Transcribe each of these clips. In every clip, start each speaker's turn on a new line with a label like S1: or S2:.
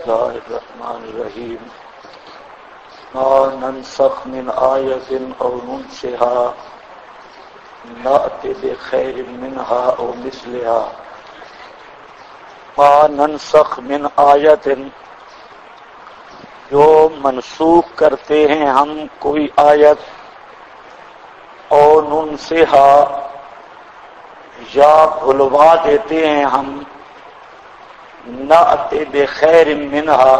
S1: الله الرحمن الرحيم ما ننسخ من آية أو ننسها نأت بخير منها أو مثلها ما ننسخ من آیت، جو منسوخ کرتے ہیں ہم کوئی آیت، اور ننسها یا بھلوا دیتے ہیں ہم، نأت بخیر منها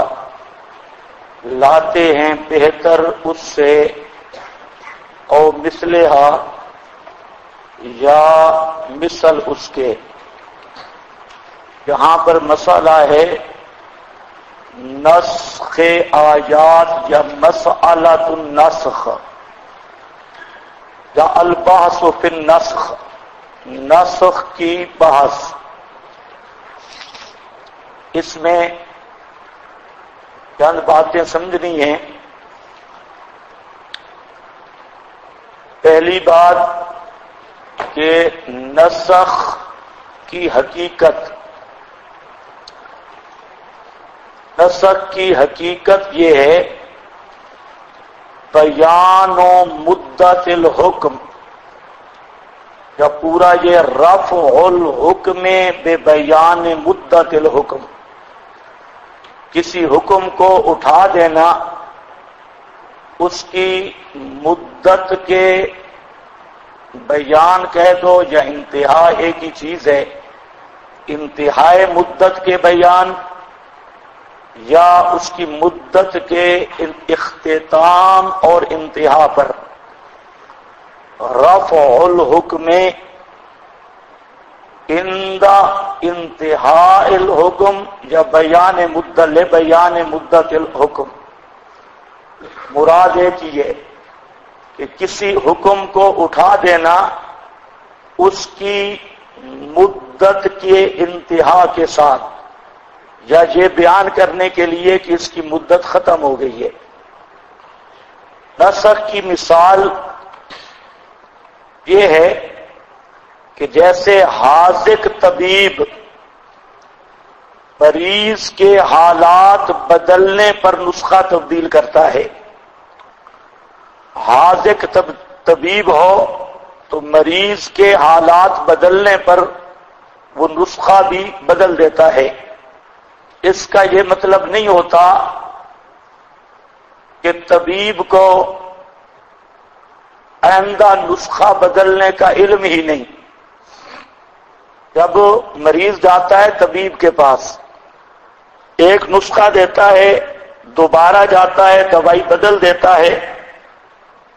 S1: لاتے ہیں بہتر اس سے، او مثلها یا مثل اس کے۔ یہاں پر مسئلہ ہے نسخ آیات یا مسئلۃ النسخ یا البحث فی النسخ، نسخ کی بحث۔ اس میں چند باتیں سمجھنی ہیں۔ پہلی بات کہ نسخ کی حقیقت، نسخ کی حقیقت یہ ہے بیان و مدت الحکم، یا پورا یہ رفع الحکم بے بیان مدت الحکم، کسی حکم کو اٹھا دینا، اس کی مدت کے بیان کہہ دو یا انتہا ایک ہی چیز ہے، انتہائے مدت کے بیان یا اس کی مدت کے اختتام اور انتہا پر۔ رفع الحکم عند انتہاء الحکم یا بیان مدت بیان مدت الحکم، مراد ایک ہی ہے کہ کسی حکم کو اٹھا دینا اس کی مدت کے انتہا کے ساتھ، یا یہ بیان کرنے کے لیے کہ اس کی مدت ختم ہو گئی ہے۔ نسخ کی مثال یہ ہے کہ جیسے حاذق طبیب مریض کے حالات بدلنے پر نسخہ تبدیل کرتا ہے، حاذق طبیب ہو تو مریض کے حالات بدلنے پر وہ نسخہ بھی بدل دیتا ہے۔ اس کا یہ مطلب نہیں ہوتا کہ طبیب کو آئندہ نسخہ بدلنے کا علم ہی نہیں۔ جب مریض جاتا ہے طبیب کے پاس، ایک نسخہ دیتا ہے، دوبارہ جاتا ہے دوائی بدل دیتا ہے،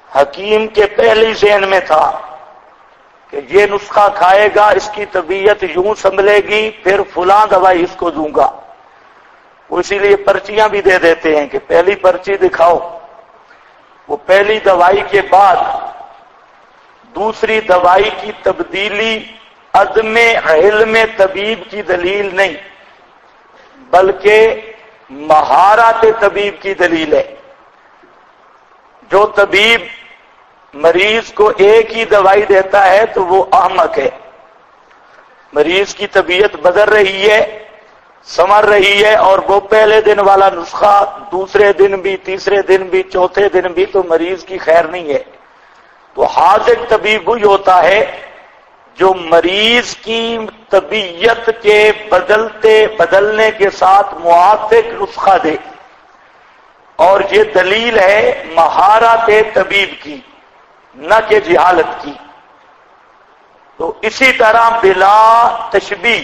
S1: حکیم کے پہلے ذہن میں تھا کہ یہ نسخہ کھائے گا اس کی طبیعت یوں سنبھلے گی، پھر فلاں دوائی اس کو دوں گا۔ وہ اسی لیے پرچیاں بھی دے دیتے ہیں کہ پہلی پرچی دکھاؤ، وہ پہلی دوائی کے بعد دوسری دوائی کی تبدیلی عدم علم طبیب کی دلیل نہیں، بلکہ مہارت طبیب کی دلیل ہے۔ جو طبیب مریض کو ایک ہی دوائی دیتا ہے تو وہ احمق ہے۔ مریض کی طبیعت بدل رہی ہے، سنور رہی ہے، اور وہ پہلے دن والا نسخہ دوسرے دن بھی، تیسرے دن بھی، چوتھے دن بھی، تو مریض کی خیر نہیں ہے۔ تو حاذق طبیب وہی ہوتا ہے جو مریض کی طبیعت کے بدلنے کے ساتھ موافق نسخہ دے، اور یہ دلیل ہے مہارت طبیب کی، نہ کہ جہالت کی۔ تو اسی طرح بلا تشبیہ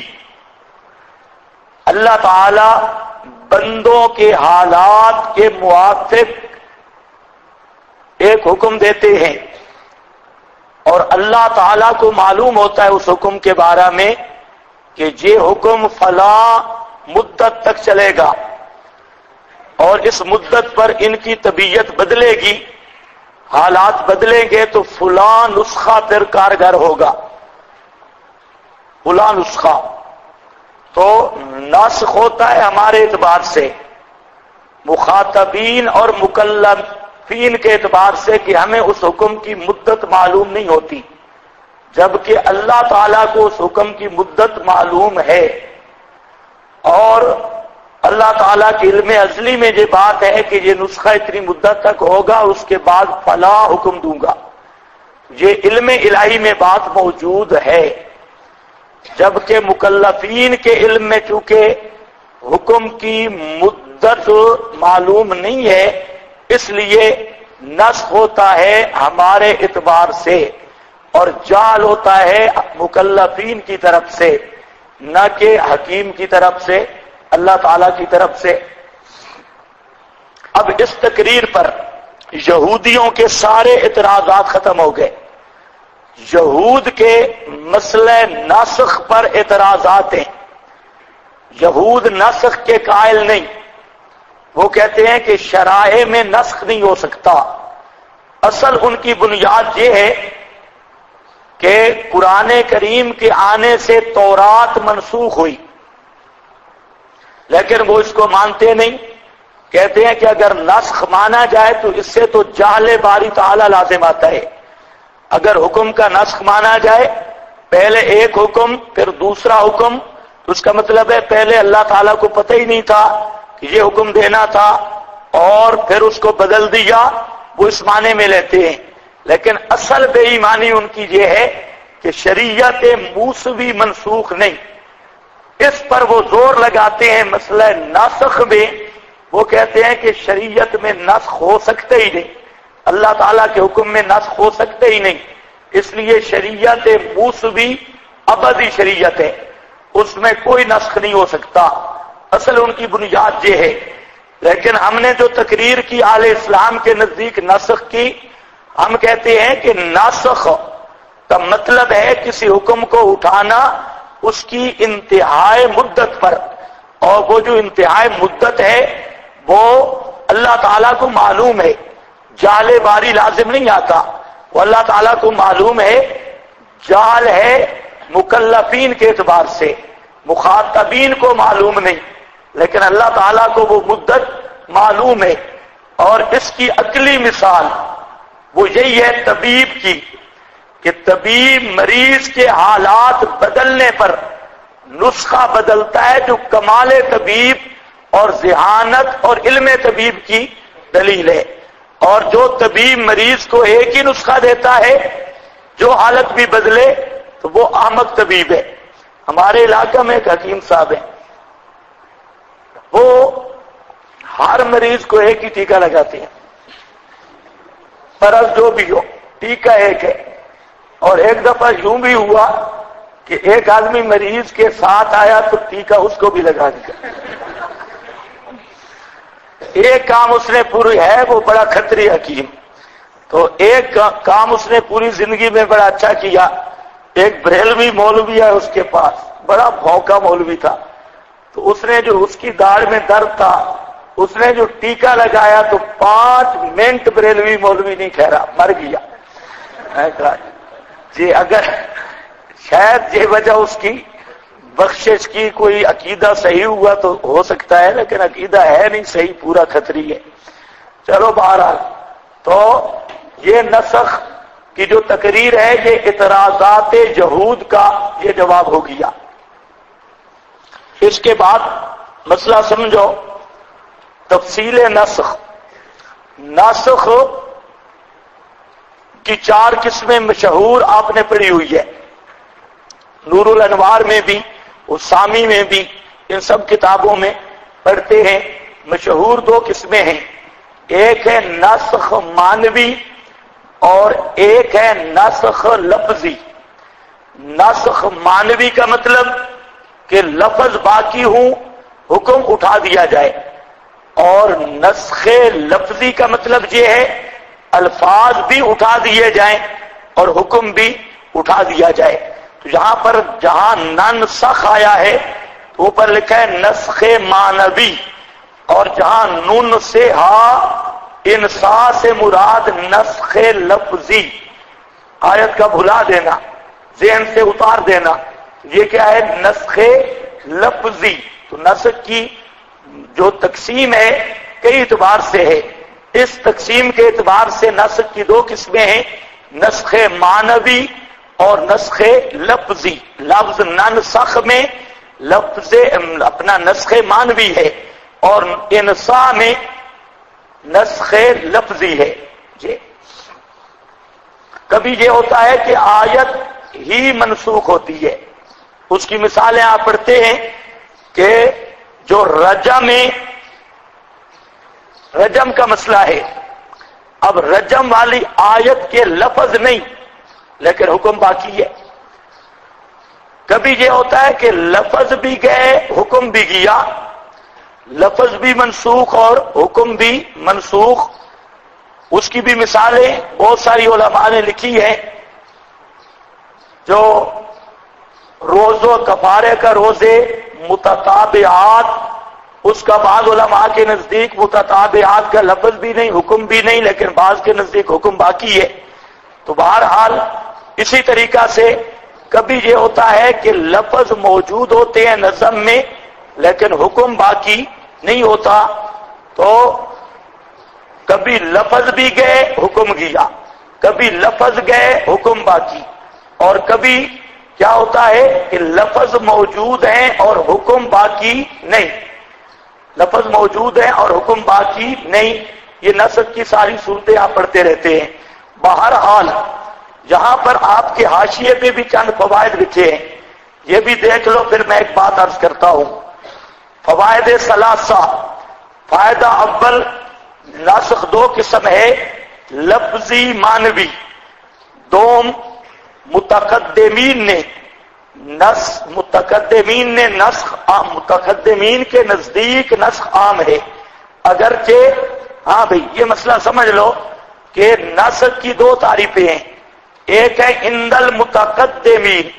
S1: اللہ تعالی بندوں کے حالات کے موافق ایک حکم دیتے ہیں، اور اللہ تعالیٰ کو معلوم ہوتا ہے اس حکم کے بارے میں کہ یہ حکم فلاں مدت تک چلے گا، اور اس مدت پر ان کی طبیعت بدلے گی، حالات بدلیں گے تو فلاں نسخہ پھر کارگر ہوگا، فلاں نسخہ۔ تو نسخ ہوتا ہے ہمارے اعتبار سے، مخاطبین اور مکلفین کے اعتبار سے کہ ہمیں اس حکم کی مدت معلوم نہیں ہوتی، جبکہ اللہ تعالیٰ کو اس حکم کی مدت معلوم ہے، اور اللہ تعالیٰ کے علم ازلی میں یہ بات ہے کہ یہ نسخہ اتنی مدت تک ہوگا، اس کے بعد فلا حکم دوں گا، یہ علم الہی میں بات موجود ہے، جبکہ مکلفین کے علم میں چونکہ حکم کی مدت معلوم نہیں ہے، اس لیے نسخ ہوتا ہے ہمارے اعتبار سے اور جعل ہوتا ہے مکلفین کی طرف سے، نہ کہ حکیم کی طرف سے، اللہ تعالی کی طرف سے۔ اب اس تقریر پر یہودیوں کے سارے اعتراضات ختم ہو گئے۔ یہود کے مسئلہ ناسخ پر اعتراضات ہیں۔ یہود نسخ کے قائل نہیں، وہ کہتے ہیں کہ شرائع میں نسخ نہیں ہو سکتا۔ اصل ان کی بنیاد یہ ہے کہ قرآن کریم کے آنے سے تورات منسوخ ہوئی، لیکن وہ اس کو مانتے نہیں، کہتے ہیں کہ اگر نسخ مانا جائے تو اس سے تو جہل باری تعالی لازم آتا ہے۔ اگر حکم کا نسخ مانا جائے، پہلے ایک حکم پھر دوسرا حکم، تو اس کا مطلب ہے پہلے اللہ تعالیٰ کو پتہ ہی نہیں تھا کہ یہ حکم دینا تھا اور پھر اس کو بدل دیا، وہ اس معنی میں لیتے ہیں۔ لیکن اصل بے ایمانی ان کی یہ ہے کہ شریعت موسوی منسوخ نہیں، اس پر وہ زور لگاتے ہیں۔ مسئلہ ناسخ میں وہ کہتے ہیں کہ شریعت میں نسخ ہو سکتے ہی نہیں، اللہ تعالیٰ کے حکم میں نسخ ہو سکتے ہی نہیں، اس لیے شریعت موسوی ابدی شریعت ہے، اس میں کوئی نسخ نہیں ہو سکتا۔ اصل ان کی بنیاد یہ ہے۔ لیکن ہم نے جو تقریر کی اہل اسلام کے نزدیک نسخ کی، ہم کہتے ہیں کہ ناسخ کا مطلب ہے کسی حکم کو اٹھانا اس کی انتہائی مدت پر، اور وہ جو انتہائی مدت ہے وہ اللہ تعالیٰ کو معلوم ہے، جعل باری لازم نہیں آتا، وہ اللہ تعالیٰ کو معلوم ہے، جعل ہے مکلفین کے اعتبار سے، مخاطبین کو معلوم نہیں، لیکن اللہ تعالیٰ کو وہ مدت معلوم ہے۔ اور اس کی عقلی مثال وہ یہی ہے طبیب کی، کہ طبیب مریض کے حالات بدلنے پر نسخہ بدلتا ہے، جو کمال طبیب اور ذہانت اور علم طبیب کی دلیل ہے۔ اور جو طبیب مریض کو ایک ہی نسخہ دیتا ہے، جو حالت بھی بدلے، تو وہ احمق طبیب ہے۔ ہمارے علاقے میں ایک حکیم صاحب ہیں، وہ ہر مریض کو ایک ہی ٹیکہ لگاتے ہیں، فرض جو بھی ہو ٹیکہ ایک ہے۔ اور ایک دفعہ یوں بھی ہوا کہ ایک آدمی مریض کے ساتھ آیا تو ٹیکہ اس کو بھی لگا دیا۔ ایک کام اس نے پوری ہے، وہ بڑا کھتری حکیم، تو ایک کام اس نے پوری زندگی میں بڑا اچھا کیا۔ ایک بریلوی مولوی ہے اس کے پاس، بڑا بھونکا مولوی تھا، تو اس نے جو اس کی داڑھ میں درد تھا، اس نے جو ٹیکہ لگایا تو 5 منٹ بریلوی مولوی نہیں ٹھہرا، مر گیا۔ میں کہا جی اگر شاید یہ وجہ اس کی بخشش کی کوئی عقیدہ صحیح ہوا تو ہو سکتا ہے، لیکن عقیدہ ہے نہیں صحیح، پورا کھتری ہے۔ چلو بہرحال، تو یہ نسخ کی جو تقریر ہے یہ اعتراضات یہود کا یہ جواب ہو گیا۔ اس کے بعد مسئلہ سمجھو، تفصیل نسخ۔ نسخ کی 4 قسمیں مشہور آپ نے پڑھی ہوئی ہے، نور الانوار میں بھی، اسامی میں بھی، ان سب کتابوں میں پڑھتے ہیں۔ مشہور 2 قسمیں ہیں، ایک ہے نسخ معنوی اور ایک ہے نسخ لفظی۔ نسخ معنوی کا مطلب کہ لفظ باقی ہوں، حکم اٹھا دیا جائے، اور نسخ لفظی کا مطلب یہ ہے الفاظ بھی اٹھا دیے جائیں اور حکم بھی اٹھا دیا جائے۔ تو یہاں پر جہاں ننسخ آیا ہے تو اوپر لکھا ہے نسخ معنوی، اور جہاں نون سے ہا انسا سے مراد نسخ لفظی۔ آیت کا بھلا دینا، ذہن سے اتار دینا، یہ کیا ہے؟ نسخ لفظی۔ تو نسخ کی جو تقسیم ہے کئی اعتبار سے ہے، اس تقسیم کے اعتبار سے نسخ کی 2 قسمیں ہیں، نسخ معنوی اور نسخ لفظی۔ لفظ ننسخ میں لفظ اپنا نسخ معنوی ہے، اور انسا میں نسخ لفظی ہے جی۔ کبھی یہ ہوتا ہے کہ آیت ہی منسوخ ہوتی ہے، اس کی مثالیں آپ پڑھتے ہیں کہ جو رجم کا مسئلہ ہے، اب رجم والی آیت کے لفظ نہیں لیکن حکم باقی ہے۔ کبھی یہ ہوتا ہے کہ لفظ بھی گئے حکم بھی گیا، لفظ بھی منسوخ اور حکم بھی منسوخ، اس کی بھی مثالیں بہت ساری علماء نے لکھی ہیں۔ جو روز و کفارے کا روزے متتابعات، اس کا بعض علماء کے نزدیک متتابعات کا لفظ بھی نہیں حکم بھی نہیں، لیکن بعض کے نزدیک حکم باقی ہے۔ تو بہرحال اسی طریقہ سے کبھی یہ ہوتا ہے کہ لفظ موجود ہوتے ہیں نظم میں لیکن حکم باقی نہیں ہوتا، تو کبھی لفظ بھی گئے حکم گیا، کبھی لفظ گئے حکم باقی، اور کبھی کیا ہوتا ہے کہ لفظ موجود ہیں اور حکم باقی نہیں، لفظ موجود ہیں اور حکم باقی نہیں۔ یہ نسخ کی ساری صورتیں آپ پڑھتے رہتے ہیں۔ بہرحال یہاں پر آپ کے حاشیے پہ بھی چند فوائد لکھے ہیں، یہ بھی دیکھ لو، پھر میں ایک بات عرض کرتا ہوں۔ فوائد ثلاثہ، فائدہ اول، ناسخ دو قسم ہے، لفظی مانوی۔ دوم، متقدمین نے نسخ متقدمین کے نزدیک نسخ عام ہے، اگرچہ ہاں بھئی یہ مسئلہ سمجھ لو کہ نسخ کی دو تعریفیں ہیں، ایک ہے عند المتقدمین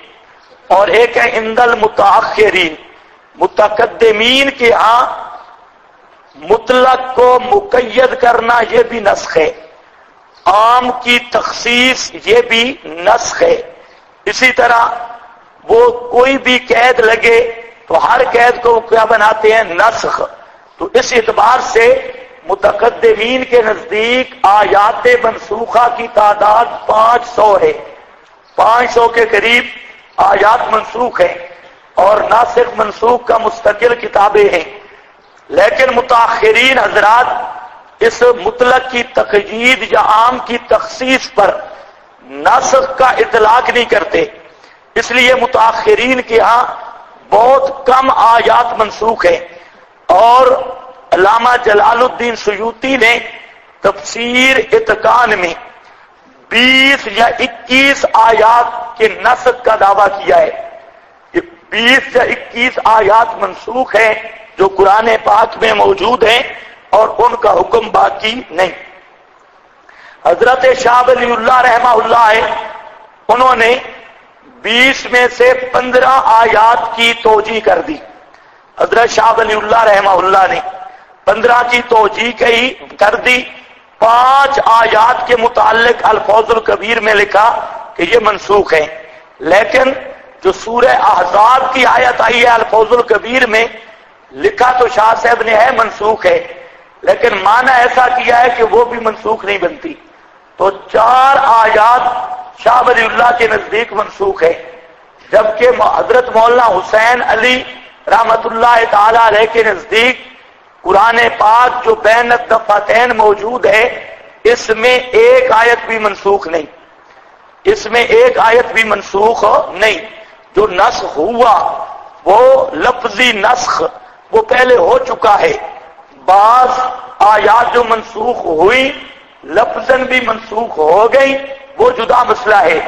S1: اور ایک ہے عند المتاخرین۔ متقدمین کے ہاں مطلق کو مقید کرنا یہ بھی نسخ ہے، عام کی تخصیص یہ بھی نسخ ہے۔ اسی طرح وہ کوئی بھی قید لگے تو ہر قید کو کیا بناتے ہیں؟ نسخ۔ تو اس اعتبار سے متقدمین کے نزدیک آیات منسوخہ کی تعداد 500 ہے، 500 کے قریب آیات منسوخ ہیں، اور ناسخ منسوخ کا مستقل کتابیں ہیں۔ لیکن متاخرین حضرات اس مطلق کی تقیید یا عام کی تخصیص پر ناسخ کا اطلاق نہیں کرتے، اس لیے متاخرین کے ہاں بہت کم آیات منسوخ ہیں۔ اور علامہ جلال الدین سیوطی نے تفسیر اتقان میں 20 یا 21 آیات کے نسخ کا دعویٰ کیا ہے۔ یہ 20 یا 21 آیات منسوخ ہیں جو قرآن پاک میں موجود ہیں اور ان کا حکم باقی نہیں۔ حضرت شاہ ولی اللہ رحمہ اللہ ہے، انہوں نے 20 میں سے 15 آیات کی توجیہ کر دی۔ حضرت شاہ ولی اللہ رحمہ اللہ نے 15 کی توجیہ کر دی، 5 آیات کے متعلق الفوظ الکبیر میں لکھا کہ یہ منسوخ ہیں، لیکن جو سورہ احزاب کی آیت آئی ہے الفوظ الکبیر میں، لکھا تو شاہ صاحب نے ہے منسوخ ہے، لیکن معنی ایسا کیا ہے کہ وہ بھی منسوخ نہیں بنتی۔ تو 4 آیات شاہ ولی اللہ کے نزدیک منسوخ ہے، جبکہ حضرت مولانا حسین علی رحمت اللہ تعالی علیہ کے نزدیک قرآن پاک جو بین الدفتین موجود ہے، اس میں ایک آیت بھی منسوخ نہیں، اس میں ایک آیت بھی منسوخ نہیں۔ جو نسخ ہوا وہ لفظی نسخ وہ پہلے ہو چکا ہے، بعض آیات جو منسوخ ہوئی لفظاً بھی منسوخ ہو گئی، وہ جدا مسئلہ ہے۔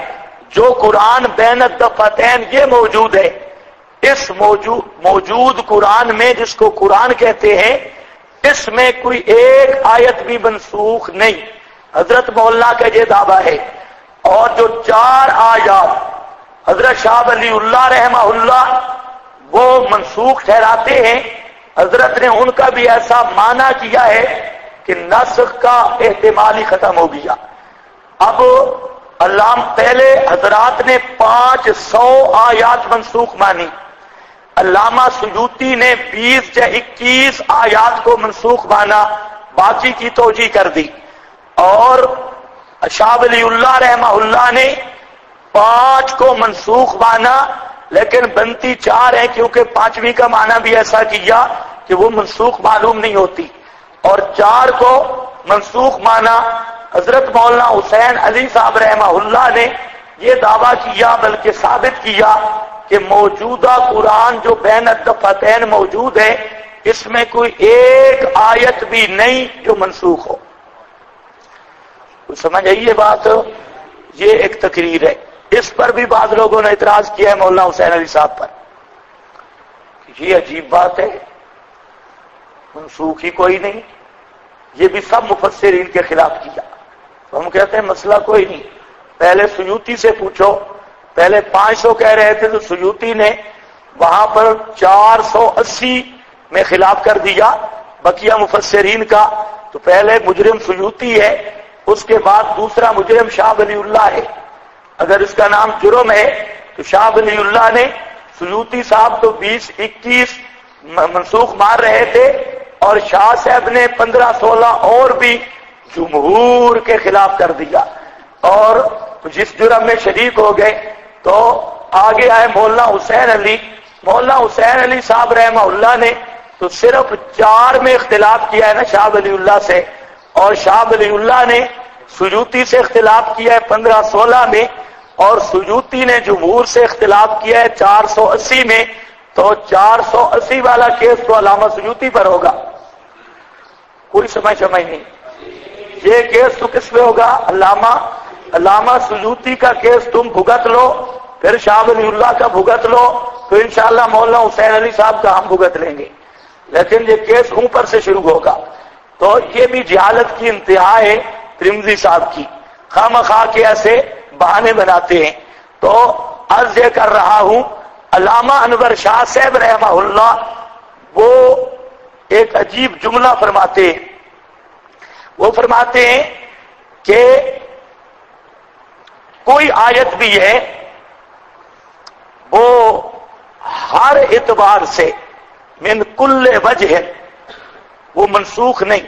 S1: جو قرآن بین الدفتین یہ موجود ہے، اس موجود قرآن میں جس کو قرآن کہتے ہیں، اس میں کوئی ایک آیت بھی منسوخ نہیں، حضرت مولانا کا یہ دعویٰ ہے۔ اور جو 4 آیات حضرت شاہ ولی اللہ رحمہ اللہ وہ منسوخ ٹھہراتے ہیں، حضرت نے ان کا بھی ایسا معنی کیا ہے کہ نسخ کا احتمال ہی ختم ہو گیا۔ اب پہلے حضرات نے 500 آیات منسوخ مانی، علامہ سیوطی نے 20 یا 21 آیات کو منسوخ مانا، باقی کی توجیہ کر دی، اور شاہ ولی اللہ رحمہ اللہ نے 5 کو منسوخ مانا، لیکن بنتی 4 ہیں، کیونکہ 5ویں کا معنی بھی ایسا کیا کہ وہ منسوخ معلوم نہیں ہوتی، اور 4 کو منسوخ مانا حضرت مولانا حسین علی صاحب رحمہ اللہ نے یہ دعویٰ کیا، بلکہ ثابت کیا کہ موجودہ قرآن جو بین الدفتین موجود ہے اس میں کوئی ایک آیت بھی نہیں جو منسوخ ہو۔ سمجھ آئی یہ بات؟ یہ ایک تقریر ہے، اس پر بھی بعض لوگوں نے اعتراض کیا ہے مولانا حسین علی صاحب پر، یہ عجیب بات ہے، منسوخ ہی کوئی نہیں، یہ بھی سب مفسرین کے خلاف کیا۔ تو ہم کہتے ہیں مسئلہ کوئی نہیں، پہلے سیوطی سے پوچھو، پہلے 500 کہہ رہے تھے تو سیوطی نے وہاں پر 480 میں خلاف کر دیا بقیہ مفسرین کا، تو پہلے مجرم سیوطی ہے، اس کے بعد دوسرا مجرم شاہ ولی اللہ ہے۔ اگر اس کا نام جرم ہے تو شاہ ولی اللہ نے، سیوطی صاحب تو 20-21 منسوخ مار رہے تھے، اور شاہ صاحب نے 15-16 اور بھی جمہور کے خلاف کر دیا، اور جس جرم میں شریک ہو گئے تو آگے آئے مولانا حسین علی۔ مولانا حسین علی صاحب رحمہ اللہ نے تو صرف 4 میں اختلاف کیا ہے نا شاہ ولی اللہ سے، اور شاہ ولی اللہ نے سیوطی سے اختلاف کیا ہے 15-16 میں، اور سیوطی نے جمہور سے اختلاف کیا ہے 480 میں، تو 480 والا کیس تو علامہ سیوطی پر ہوگا، کوئی سمجھ نہیں۔ یہ کیس تو کس پہ ہوگا؟ علامہ سیوطی کا کیس تم بھگت لو، پھر شاہ ولی اللہ کا بھگت لو، تو انشاءاللہ مولانا حسین علی صاحب کا ہم بھگت لیں گے، لیکن یہ کیس اوپر سے شروع ہوگا۔ تو یہ بھی جہالت کی انتہا ہے ترمذی صاحب کی، خواہ کے ایسے بہانے بناتے ہیں۔ تو عرض یہ کر رہا ہوں، علامہ انور شاہ صاحب رحمہ اللہ وہ ایک عجیب جملہ فرماتے ہیں، وہ فرماتے ہیں کہ کوئی آیت بھی ہے وہ ہر اعتبار سے من کل وجہ وہ منسوخ نہیں،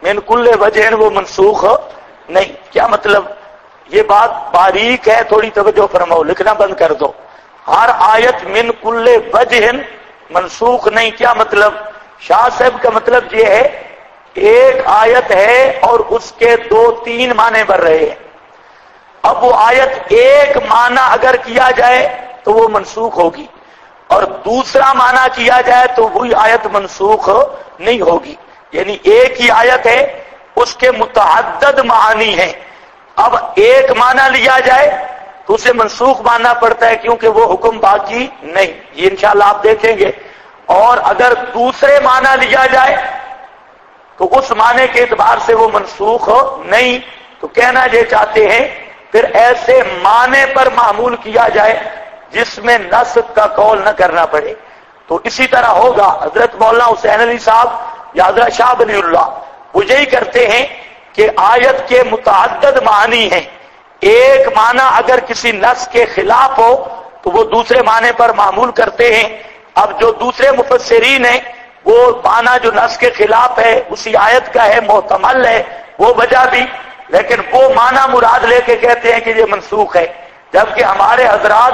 S1: من کل وجہ وہ منسوخ نہیں۔ کیا مطلب؟ یہ بات باریک ہے، تھوڑی توجہ فرماؤ، لکھنا بند کر دو۔ ہر آیت من کل وجہ منسوخ نہیں، کیا مطلب؟ شاہ صاحب کا مطلب یہ ہے ایک آیت ہے اور اس کے 2-3 معنی بن رہے ہیں، اب وہ آیت ایک معنی اگر کیا جائے تو وہ منسوخ ہوگی، اور دوسرا معنی کیا جائے تو وہی آیت منسوخ نہیں ہوگی۔ یعنی ایک ہی آیت ہے، اس کے متعدد معانی ہیں، اب ایک معنی لیا جائے تو اسے منسوخ ماننا پڑتا ہے کیونکہ وہ حکم باقی نہیں، یہ انشاءاللہ آپ دیکھیں گے۔ اور اگر دوسرے معنی لیا جائے تو اس معنی کے اعتبار سے وہ منسوخ نہیں۔ تو کہنا یہ چاہتے ہیں پھر ایسے معنی پر معمول کیا جائے جس میں نسخ کا قول نہ کرنا پڑے۔ تو اسی طرح ہوگا حضرت مولانا حسین علی صاحب یا حضرت شاہ ولی اللہ وہ یہی کرتے ہیں کہ آیت کے متعدد معنی ہیں، ایک معنی اگر کسی نص کے خلاف ہو تو وہ دوسرے معنی پر معمول کرتے ہیں۔ اب جو دوسرے مفسرین ہیں وہ معنی جو نص کے خلاف ہے اسی آیت کا ہے، محتمل ہے، وہ وجہ بھی، لیکن وہ معنی مراد لے کے کہتے ہیں کہ یہ منسوخ ہے، جبکہ ہمارے حضرات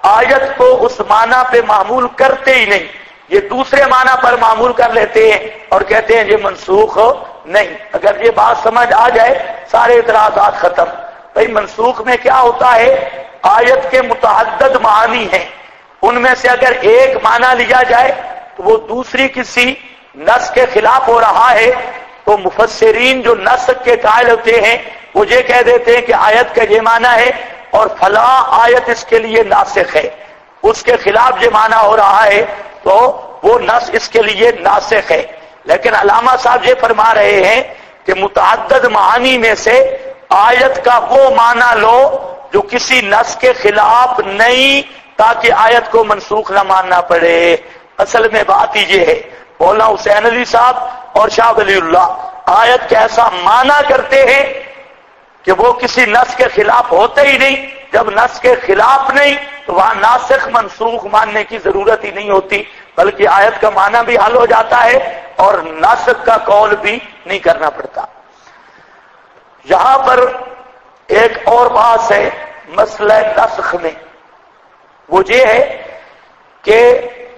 S1: آیت کو اس معنی پہ معمول کرتے ہی نہیں، یہ دوسرے معنی پر معمول کر لیتے ہیں اور کہتے ہیں یہ منسوخ نہیں۔ اگر یہ بات سمجھ آ جائے سارے اعتراضات ختم۔ بھئی منسوخ میں کیا ہوتا ہے؟ آیت کے متعدد معانی ہیں، ان میں سے اگر ایک معنی لیا جائے تو وہ دوسری کسی نص کے خلاف ہو رہا ہے، تو مفسرین جو نسخ کے قائل ہوتے ہیں وہ یہ کہہ دیتے ہیں کہ آیت کا یہ معنی ہے اور فلاں آیت اس کے لیے ناسخ ہے، اس کے خلاف یہ معنی ہو رہا ہے تو وہ نص اس کے لیے ناسخ ہے۔ لیکن علامہ صاحب یہ فرما رہے ہیں کہ متعدد معانی میں سے آیت کا وہ معنی لو جو کسی نص کے خلاف نہیں، تاکہ آیت کو منسوخ نہ ماننا پڑے۔ اصل میں بات ہی یہ ہے، مولانا حسین علی صاحب اور شاہ ولی اللہ آیت کا ایسا معنی کرتے ہیں کہ وہ کسی نص کے خلاف ہوتے ہی نہیں، جب نص کے خلاف نہیں تو وہاں ناسخ منسوخ ماننے کی ضرورت ہی نہیں ہوتی، بلکہ آیت کا معنی بھی حل ہو جاتا ہے اور ناسخ کا قول بھی نہیں کرنا پڑتا۔ یہاں پر ایک اور بات ہے مسئلہ نسخ میں، وہ یہ ہے کہ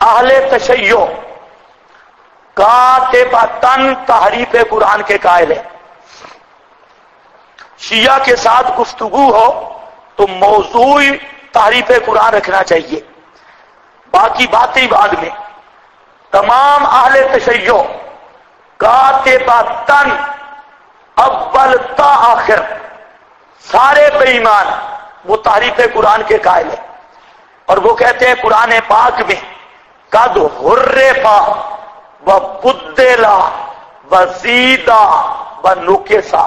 S1: اہل تشیع کاتبتن تحریف قرآن کے قائل ہیں. شیعہ کے ساتھ گفتگو ہو تو موضوع تحریف قرآن رکھنا چاہیے، باقی باتیں بعد میں. تمام اہل تشیع کاتبتن اول تا آخر سارے بے ایمان وہ تحریف قرآن کے قائل ہیں، اور وہ کہتے ہیں قرآن پاک میں قد حرفا و بدلا و زیدا و نکسا،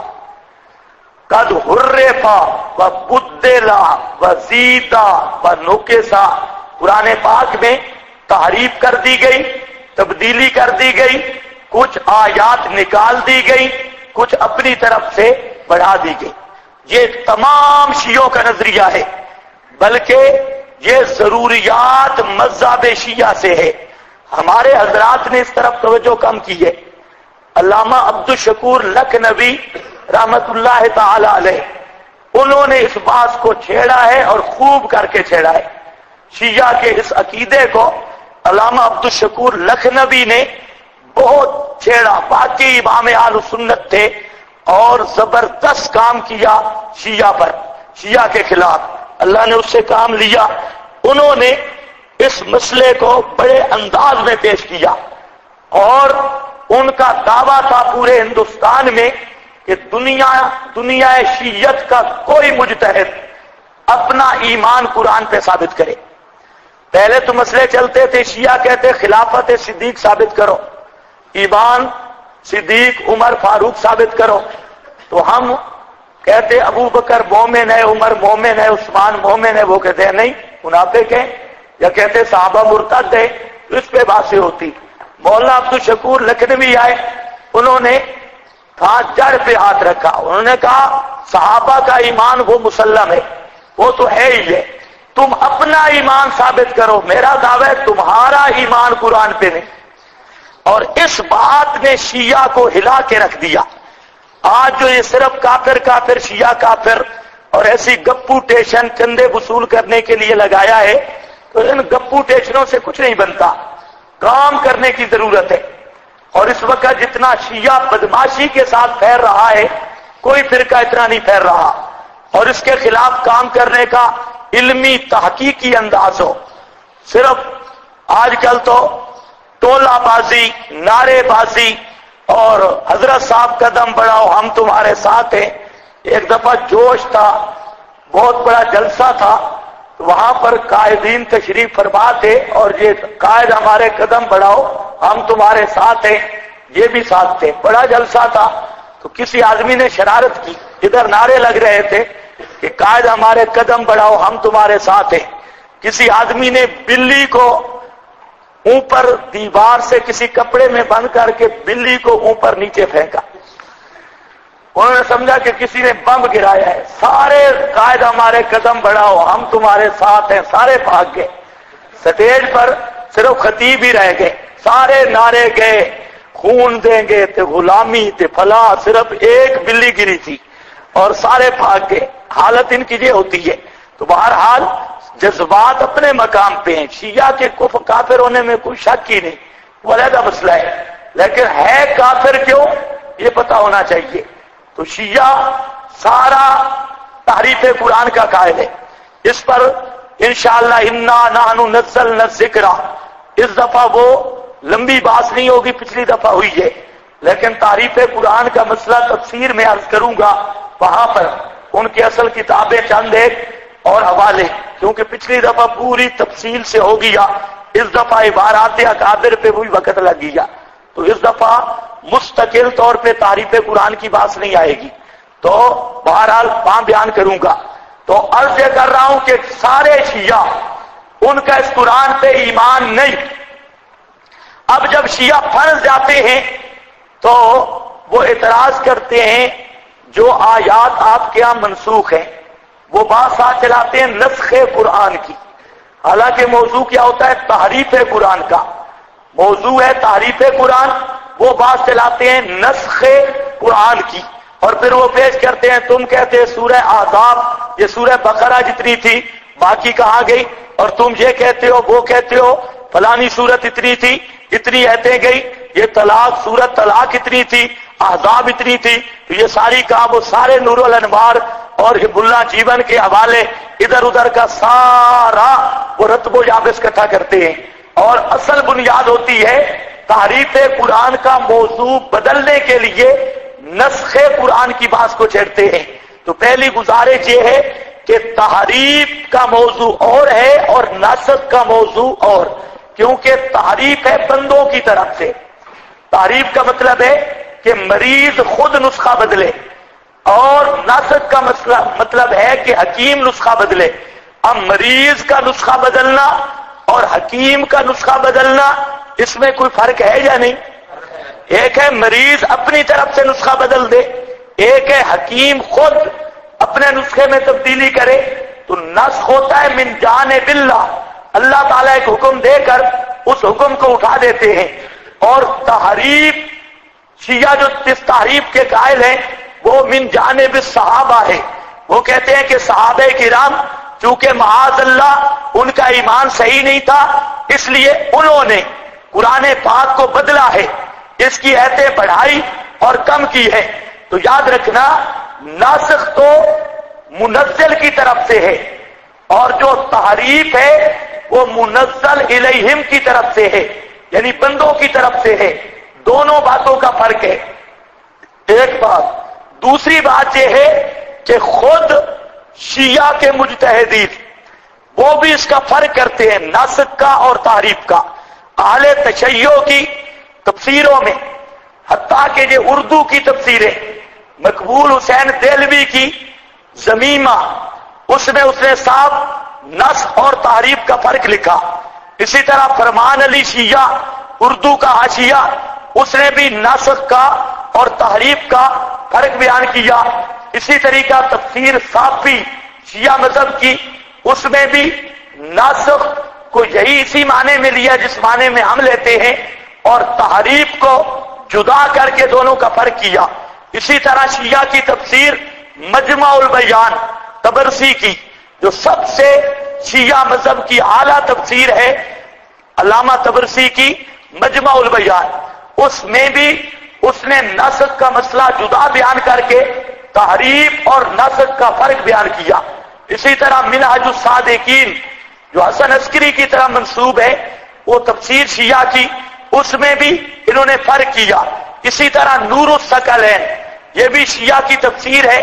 S1: قد حرفا و بدلا و زیدا و نکسا. قرآن پاک میں تحریف کر دی گئی، تبدیلی کر دی گئی، کچھ آیات نکال دی گئی، کچھ اپنی طرف سے بڑھا دی گئی. یہ تمام شیعوں کا نظریہ ہے، بلکہ یہ ضروریات مذہب شیعہ سے ہے. ہمارے حضرات نے اس طرف توجہ کم کی ہے. علامہ عبدالشکور لکھنوی رحمت اللہ تعالی علیہ انہوں نے اس بات کو چھیڑا ہے اور خوب کر کے چھیڑا ہے. شیعہ کے اس عقیدے کو علامہ عبدالشکور لکھنوی نے بہت چھیڑا. باقی امام اہل سنت تھے اور زبردست کام کیا شیعہ پر، شیعہ کے خلاف. اللہ نے اس سے کام لیا. انہوں نے اس مسئلے کو بڑے انداز میں پیش کیا اور ان کا دعویٰ تھا پورے ہندوستان میں کہ دنیا شیعت کا کوئی مجتہد اپنا ایمان قرآن پہ ثابت کرے. پہلے تو مسئلے چلتے تھے، شیعہ کہتے خلافت صدیق ثابت کرو، ایمان صدیق عمر فاروق ثابت کرو. تو ہم کہتے ابو بکر مومن ہے، عمر مومن ہے، عثمان مومن ہے. وہ کہتے ہیں نہیں منافق ہیں، یا کہتے صحابہ مرتد ہے. تو اس پہ باتیں ہوتی. مولانا عبدالشکور لکھنوی آئے، انہوں نے جڑ پہ ہاتھ رکھا. انہوں نے کہا صحابہ کا ایمان وہ مسلم ہے، وہ تو ہے ہی ہے، تم اپنا ایمان ثابت کرو. میرا دعویٰ ہے تمہارا ایمان قرآن پہ نہیں. اور اس بات نے شیعہ کو ہلا کے رکھ دیا. آج جو یہ صرف کافر کافر شیعہ کافر اور ایسی گپو ٹیشن چندے وصول کرنے کے لیے لگایا ہے، تو ان گپو ٹیشنوں سے کچھ نہیں بنتا، کام کرنے کی ضرورت ہے. اور اس وقت جتنا شیعہ بدماشی کے ساتھ پھیل رہا ہے، کوئی فرقہ اتنا نہیں پھیل رہا. اور اس کے خلاف کام کرنے کا علمی تحقیقی انداز ہو. صرف آج کل تو ٹولہ بازی، نعرے بازی اور حضرت صاحب قدم بڑھاؤ ہم تمہارے ساتھ ہیں. ایک دفعہ جوش تھا، بہت بڑا جلسہ تھا، وہاں پر قائدین تشریف فرما تھے اور یہ قائد ہمارے قدم بڑھاؤ ہم تمہارے ساتھ ہیں، یہ بھی ساتھ تھے. بڑا جلسہ تھا. تو کسی آدمی نے شرارت کی، ادھر نعرے لگ رہے تھے کہ قائد ہمارے قدم بڑھاؤ ہم تمہارے ساتھ ہیں. کسی آدمی نے بلی کو اوپر دیوار سے کسی کپڑے میں بند کر کے بلی کو اوپر نیچے پھینکا. انہوں نے سمجھا کہ کسی نے بم گرایا ہے. سارے قائد ہمارے قدم بڑھاؤ ہم تمہارے ساتھ ہیں، سارے بھاگ گئے. سٹیج پر صرف خطیب ہی رہ گئے. سارے نعرے گئے، خون دیں گے تے غلامی تے فلاں، صرف ایک بلی گری تھی اور سارے بھاگ گئے. حالت ان کی یہ ہوتی ہے. تو بہرحال جذبات اپنے مقام پہ ہیں. شیعہ کے کافر ہونے میں کوئی شک ہی نہیں، وہ علیحدہ مسئلہ ہے، لیکن ہے کافر کیوں یہ پتہ ہونا چاہیے. تو شیعہ سارا تحریف قرآن کا قائل ہے. اس پر انشاءاللہ انا نحن نزلنا الذکر، اس دفعہ وہ لمبی بات نہیں ہوگی، پچھلی دفعہ ہوئی ہے، لیکن تحریف قرآن کا مسئلہ تفسیر میں عرض کروں گا. وہاں پر ان کی اصل کتابیں چند ایک اور حوالے، کیونکہ پچھلی دفعہ پوری تفصیل سے ہو گیا، اس دفعہ عبارات اکابر پہ بھی وقت لگ گیا. تو اس دفعہ مستقل طور پہ تحریف قرآن کی بات نہیں آئے گی. تو بہرحال وہاں بیان کروں گا. تو عرض یہ کر رہا ہوں کہ سارے شیعہ ان کا اس قرآن پہ ایمان نہیں. اب جب شیعہ فرض جاتے ہیں تو وہ اعتراض کرتے ہیں جو آیات آپ کے یہاں منسوخ ہیں، وہ بات ساتھ چلاتے ہیں نسخ قرآن کی. حالانکہ موضوع کیا ہوتا ہے؟ تحریف قرآن کا موضوع ہے تحریف قرآن. وہ بات چلاتے ہیں نسخ قرآن کی، اور پھر وہ پیش کرتے ہیں تم کہتے ہیں سورہ احزاب یہ سورہ بقرہ جتنی تھی باقی کہاں گئی، اور تم یہ کہتے ہو وہ کہتے ہو فلانی صورت اتنی تھی اتنی ایتیں گئی. یہ طلاق سورت طلاق اتنی تھی، احزاب اتنی تھی، تو یہ ساری کام وہ سارے نور الانوار اور حب اللہ جیون کے حوالے ادھر ادھر کا سارا وہ رتب و یابس اکٹھا کرتے ہیں، اور اصل بنیاد ہوتی ہے تحریف قرآن کا موضوع بدلنے کے لیے نسخ قرآن کی بات کو چھیڑتے ہیں۔ تو پہلی گزارش یہ ہے کہ تحریف کا موضوع اور ہے اور نسخ کا موضوع اور، کیونکہ تحریف ہے بندوں کی طرف سے۔ تحریف کا مطلب ہے کہ مریض خود نسخہ بدلے، اور نسخ کا مطلب ہے کہ حکیم نسخہ بدلے۔ اب مریض کا نسخہ بدلنا اور حکیم کا نسخہ بدلنا، اس میں کوئی فرق ہے یا نہیں؟ ایک ہے مریض اپنی طرف سے نسخہ بدل دے، ایک ہے حکیم خود اپنے نسخے میں تبدیلی کرے۔ تو نسخ ہوتا ہے من جانب اللہ، اللہ تعالیٰ ایک حکم دے کر اس حکم کو اٹھا دیتے ہیں۔ اور تحریف، شیعہ جو اس تحریف کے قائل ہیں وہ من جانب صحابہ ہے، وہ کہتے ہیں کہ صحابہ کرام چونکہ معاذ اللہ ان کا ایمان صحیح نہیں تھا، اس لیے انہوں نے قرآن پاک کو بدلا ہے، اس کی ایتیں بڑھائی اور کم کی ہے۔ تو یاد رکھنا ناسخ تو منزل کی طرف سے ہے، اور جو تحریف ہے وہ منزل الیہم کی طرف سے ہے، یعنی بندوں کی طرف سے ہے۔ دونوں باتوں کا فرق ہے، ایک بات۔ دوسری بات یہ ہے کہ خود شیعہ کے مجتہدین وہ بھی اس کا فرق کرتے ہیں، ناسخ کا اور تحریف کا۔ اہل تشیع کی تفسیروں میں، حتیٰ کہ یہ اردو کی تفسیریں، مقبول حسین دہلوی کی زمیمہ، اس نے صاحب نسخ اور تحریف کا فرق لکھا۔ اسی طرح فرمان علی شیعہ اردو کا حاشیہ، اس نے بھی نسخ کا اور تحریف کا فرق بیان کیا۔ اسی طریقہ تفسیر صافی شیعہ مذہب کی، اس میں بھی نسخ کو یہی اسی معنی میں لیا جس معنی میں ہم لیتے ہیں، اور تحریف کو جدا کر کے دونوں کا فرق کیا۔ اسی طرح شیعہ کی تفسیر مجمع البیان طبرسی کی، جو سب سے شیعہ مذہب کی اعلیٰ تفسیر ہے، علامہ طبرسی کی مجمع البیان، اس میں بھی اس نے نسخ کا مسئلہ جدا بیان کر کے تحریف اور نسخ کا فرق بیان کیا۔ اسی طرح منہج الصادقین جو حسن عسکری کی طرح منسوب ہے، وہ تفسیر شیعہ کی، اس میں بھی انہوں نے فرق کیا۔ اسی طرح نور الثقلین، یہ بھی شیعہ کی تفسیر ہے،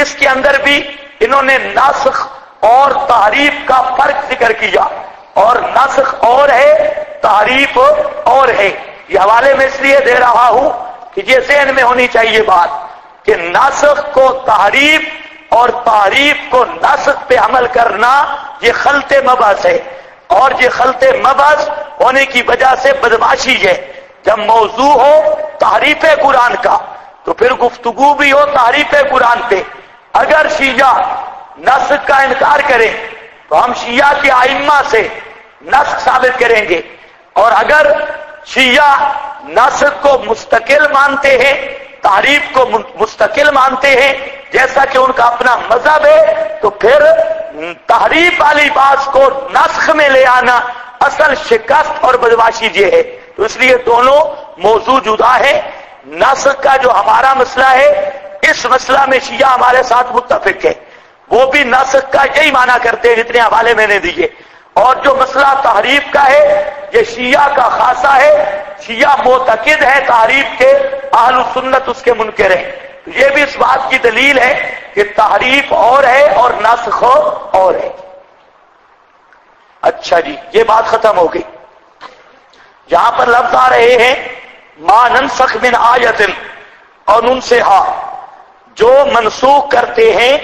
S1: اس کے اندر بھی انہوں نے نسخ اور تحریف کا فرق ذکر کیا، اور نسخ اور ہے تحریف اور ہے۔ یہ حوالے میں اس لیے دے رہا ہوں کہ یہ ذہن میں ہونی چاہیے بات کہ نسخ کو تحریف اور تحریف کو نسخ پہ عمل کرنا یہ خلط مبحث ہے، اور یہ خلط مبحث ہونے کی وجہ سے بدمعاشی ہے۔ جب موضوع ہو تحریف قرآن کا تو پھر گفتگو بھی ہو تحریف قرآن پہ۔ اگر شیعہ نسخ کا انکار کریں تو ہم شیعہ کے ائمہ سے نسخ ثابت کریں گے، اور اگر شیعہ نسخ کو مستقل مانتے ہیں، تحریف کو مستقل مانتے ہیں جیسا کہ ان کا اپنا مذہب ہے، تو پھر تحریف والی بات کو نسخ میں لے آنا اصل شکست اور بدمعاشی یہ ہے۔ تو اس لیے دونوں موضوع جدا ہے۔ نسخ کا جو ہمارا مسئلہ ہے، اس مسئلہ میں شیعہ ہمارے ساتھ متفق ہے، وہ بھی نسخ کا یہی معنی کرتے ہیں جتنے حوالے میں نے دیے۔ اور جو مسئلہ تحریف کا ہے یہ شیعہ کا خاصہ ہے، شیعہ معتقد ہے تحریف کے، اہل سنت اس کے منکر ہیں۔ تو یہ بھی اس بات کی دلیل ہے کہ تحریف اور ہے اور نسخ اور ہے۔ اچھا جی، یہ بات ختم ہو گئی۔ یہاں پر لفظ آ رہے ہیں ما ننسخ من آیت اور ننسہا، جو منسوخ کرتے ہیں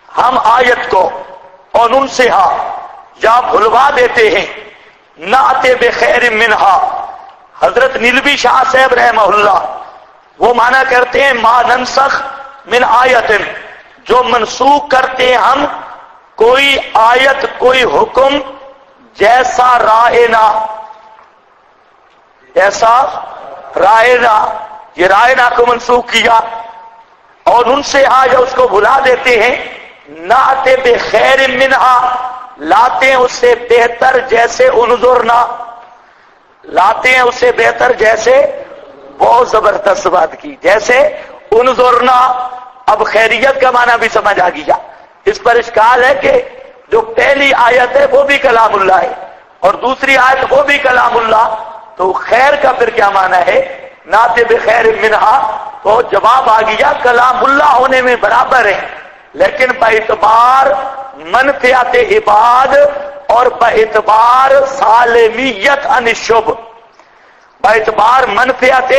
S1: ہم آیت کو، اور ننسہا یا بھلوا دیتے ہیں، نعت بخیر منہا۔ حضرت نیلوی شاہ صاحب رحمہ اللہ وہ معنی کرتے ہیں ما ننسخ من آیت، جو منسوخ کرتے ہیں ہم کوئی آیت کوئی حکم جیسا رائنا، جیسا رائنا، یہ رائنا کو منسوخ کیا، اور ان سے آج اس کو بھلا دیتے ہیں، نعت بخیر منہا، لاتے ہیں اس سے بہتر جیسے انظرنا، لاتے ہیں اسے بہتر، جیسے بہت زبردست بات کی، جیسے انظرنا۔ اب خیریت کا معنی بھی سمجھ آ گیا۔ اس پر اشکال ہے کہ جو پہلی آیت ہے وہ بھی کلام اللہ ہے اور دوسری آیت وہ بھی کلام اللہ، تو خیر کا پھر کیا معنی ہے؟ ناطے بخیر منہا، تو جواب آ گیا کلام اللہ ہونے میں برابر ہے، لیکن باعتبار منفعت عباد اور باعتبار سالمیت عن الشب، باعتبار منفعت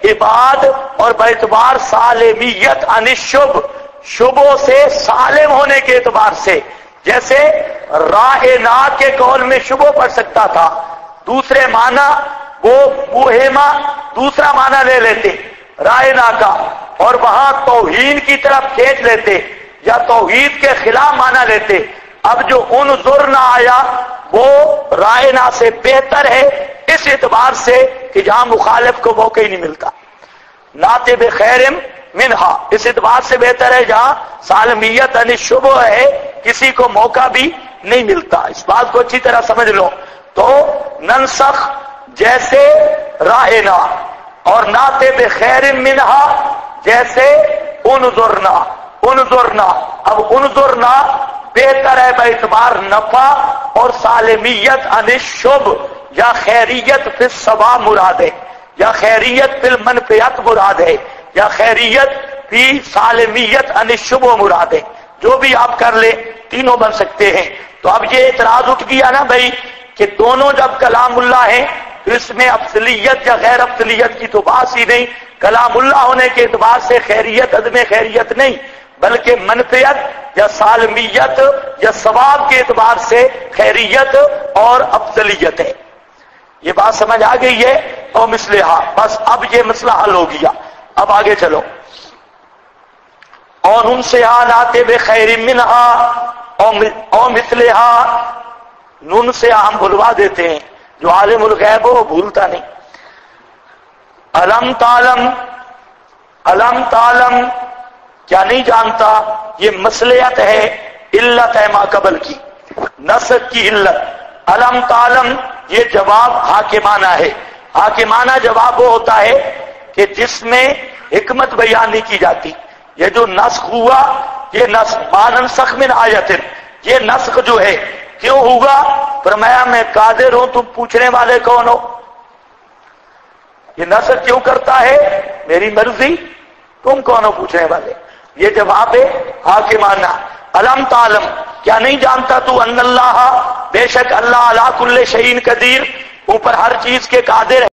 S1: عباد اور باعتبار سالمیت عن الشب، شبوں سے سالم ہونے کے اعتبار سے، جیسے رائنا کے قول میں شبو پڑھ سکتا تھا، دوسرے معنی وہ بوہما دوسرا معنی لے لیتے رائنا کا، اور وہاں توہین کی طرف کھینچ لیتے یا توحید کے خلاف معنی لیتے۔ اب جو انظرنا آیا وہ رائنا سے بہتر ہے اس اعتبار سے کہ جہاں مخالف کو موقع ہی نہیں ملتا، ناطے بخیر منہا اس اعتبار سے بہتر ہے جہاں سالمیت عن الشبہ ہے، کسی کو موقع بھی نہیں ملتا۔ اس بات کو اچھی طرح سمجھ لو۔ تو ننسخ جیسے رائنا اور ناطے بخیر منہا جیسے انظرنا۔ انظرنا، اب انظرنا بہتر ہے باعتبار نفع اور سالمیت عن الشب، یا خیریت فی الصواب مراد ہے، یا خیریت فی المنفعت مراد ہے، یا خیریت فی سالمیت عن الشب مراد ہے، جو بھی آپ کر لیں تینوں بن سکتے ہیں۔ تو اب یہ اعتراض اٹھ گیا نا بھائی کہ دونوں جب کلام اللہ ہیں تو اس میں افضلیت یا غیر افضلیت کی تو بات ہی نہیں، کلام اللہ ہونے کے اعتبار سے خیریت عدم خیریت نہیں، بلکہ منفعت یا سالمیت یا ثواب کے اعتبار سے خیریت اور افضلیت ہے۔ یہ بات سمجھ آ گئی ہے؟ اور مثلہا، بس اب یہ مسئلہ حل ہو گیا۔ اب آگے چلو۔ اور ان سے ناطے بخیر منہا اور مثلہا، نون سے ہم بھلوا دیتے ہیں، جو عالم الغیب ہو وہ بھولتا نہیں۔ علم تعلم، علم تعلم کیا نہیں جانتا، یہ مصلحت ہے، علت ہے ما قبل کی، نسخ کی علت۔ علم تعلم یہ جواب حاکمانہ ہے۔ حاکمانہ جواب وہ ہوتا ہے کہ جس میں حکمت بیان نہیں کی جاتی۔ یہ جو نسخ ہوا، یہ نسخ ما ننسخ من آیت، یہ نسخ جو ہے کیوں ہوا؟ فرمایا میں قادر ہوں، تم پوچھنے والے کون ہو؟ یہ نسخ کیوں کرتا ہے؟ میری مرضی، تم کون ہو پوچھنے والے؟ یہ جواب ہے حاکمانہ۔ علم تعلم کیا نہیں جانتا تو ان اللہ بے شک اللہ علی کل شیء قدیر، اوپر ہر چیز کے قادر ہے۔